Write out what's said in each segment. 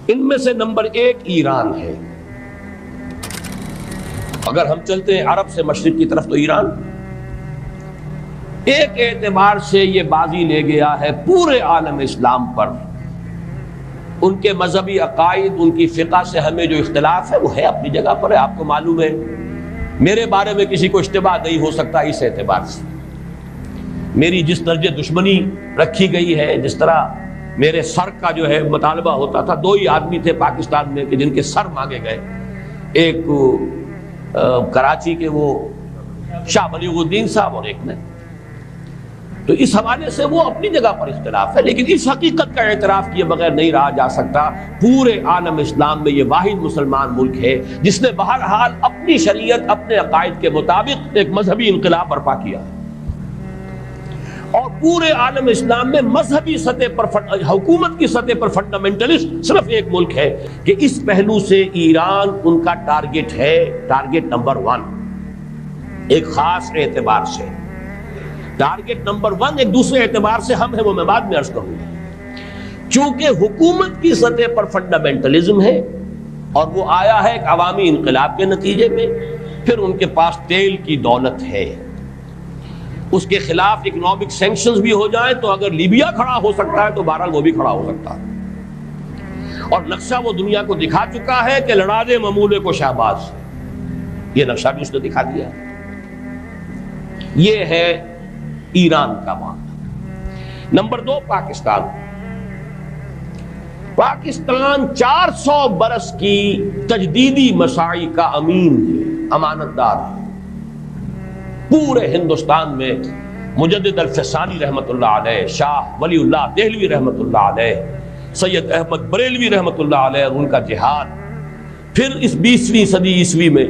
ان میں سے نمبر 1 ایران ہے. اگر ہم چلتے ہیں عرب سے مشرق کی طرف تو ایران ایک اعتبار سے یہ بازی لے گیا ہے پورے عالم اسلام پر. ان کے مذہبی عقائد، ان کی فقہ سے ہمیں جو اختلاف ہے وہ ہے اپنی جگہ پر ہے. آپ کو معلوم ہے میرے بارے میں کسی کو اشتباہ نہیں ہو سکتا اس اعتبار سے. میری جس درجے دشمنی رکھی گئی ہے، جس طرح میرے سر کا جو ہے مطالبہ ہوتا تھا، 2 ہی آدمی تھے پاکستان میں کہ جن کے سر مانگے گئے، ایک کراچی کے وہ شاہ بلیغ الدین صاحب اور ایک نے. تو اس حوالے سے وہ اپنی جگہ پر اختلاف ہے، لیکن اس حقیقت کا اعتراف کیے بغیر نہیں رہا جا سکتا. پورے عالم اسلام میں یہ واحد مسلمان ملک ہے جس نے بہرحال اپنی شریعت، اپنے عقائد کے مطابق ایک مذہبی انقلاب برپا کیا. اور پورے عالم اسلام میں مذہبی سطح پر، حکومت کی سطح پر فنڈامنٹلسٹ صرف ایک ملک ہے کہ اس پہلو سے ایران ان کا ٹارگٹ ہے، ٹارگٹ نمبر 1 ایک خاص اعتبار سے. ٹارگٹ نمبر 1 ایک دوسرے اعتبار سے ہم ہیں، وہ میں بعد میں عرض کروں گا. چونکہ حکومت کی سطح پر فنڈامنٹلزم ہے اور وہ آیا ہے ایک عوامی انقلاب کے نتیجے میں، پھر ان کے پاس تیل کی دولت ہے، اس کے خلاف اکنامک سینکشنز بھی ہو جائیں تو اگر لیبیا کھڑا ہو سکتا ہے تو بہرحال وہ بھی کھڑا ہو سکتا ہے. اور نقشہ وہ دنیا کو دکھا چکا ہے کہ لڑا دے ممولے کو شہباز، یہ نقشہ بھی اس نے دکھا دیا. یہ ہے ایران کا معاملہ. نمبر 2 پاکستان. پاکستان 400 برس کی تجدیدی مساعی کا امین ہے، امانت دار ہے. پورے ہندوستان میں مجدد الفسانی رحمت اللہ علیہ، شاہ ولی اللہ دہلوی رحمت اللہ علیہ، سید احمد بریلوی رحمت اللہ علیہ اور ان کا جہاد، پھر اس 20ویں صدی عیسوی میں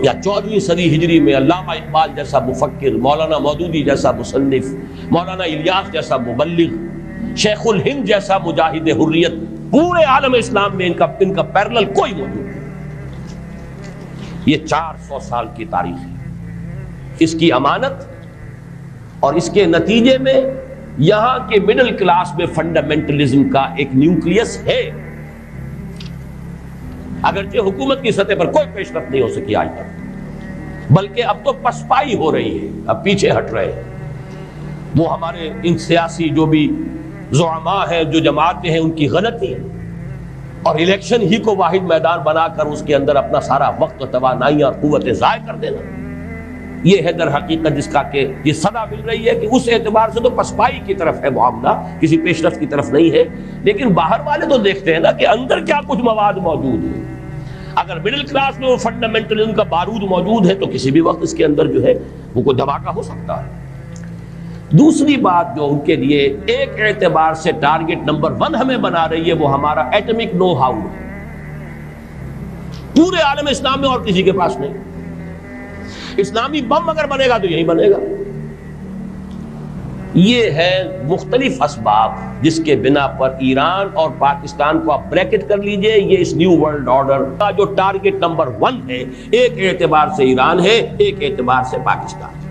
یا 14ویں صدی ہجری میں علامہ اقبال جیسا مفکر، مولانا مودودی جیسا مصنف، مولانا الیاس جیسا مبلغ، شیخ الہند جیسا مجاہد حریت، پورے عالم اسلام میں ان کا پیرلل کوئی موجود نہیں. یہ 400 سال کی تاریخ ہے، اس کی امانت اور اس کے نتیجے میں یہاں کے مڈل کلاس میں فنڈامنٹلزم کا ایک نیوکلیس ہے. اگرچہ حکومت کی سطح پر کوئی پیش رفت نہیں ہو سکی آج تک، بلکہ اب تو پسپائی ہو رہی ہے، اب پیچھے ہٹ رہے ہیں. وہ ہمارے ان سیاسی جو بھی زعماء ہیں، جو جماعتیں ہیں، ان کی غلطی ہے اور الیکشن ہی کو واحد میدان بنا کر اس کے اندر اپنا سارا وقت و توانائی اور قوتیں ضائع کر دینا. یہ ہے در حقیقت جس کا کہ یہ صدا مل رہی ہے کہ اس اعتبار سے تو پسپائی کی طرف ہے معاملہ، کسی پیش رفت کی طرف نہیں ہے. لیکن باہر والے تو دیکھتے ہیں نا کہ اندر کیا کچھ مواد موجود ہے. اگر مڈل کلاس میں وہ فنڈامنٹلزم کا بارود موجود ہے تو کسی بھی وقت اس کے اندر جو ہے وہ کوئی دھماکہ ہو سکتا ہے. دوسری بات جو ان کے لیے ایک اعتبار سے ٹارگٹ نمبر 1 ہمیں بنا رہی ہے وہ ہمارا ایٹمک نو ہاؤ ہے. پورے عالم اسلام میں اور کسی کے پاس نہیں. اسلامی بم اگر بنے گا تو یہی بنے گا. یہ ہے مختلف اسباب جس کے بنا پر ایران اور پاکستان کو آپ بریکٹ کر لیجئے. یہ اس نیو ورلڈ آرڈر کا جو ٹارگٹ نمبر 1 ہے، ایک اعتبار سے ایران ہے، ایک اعتبار سے پاکستان.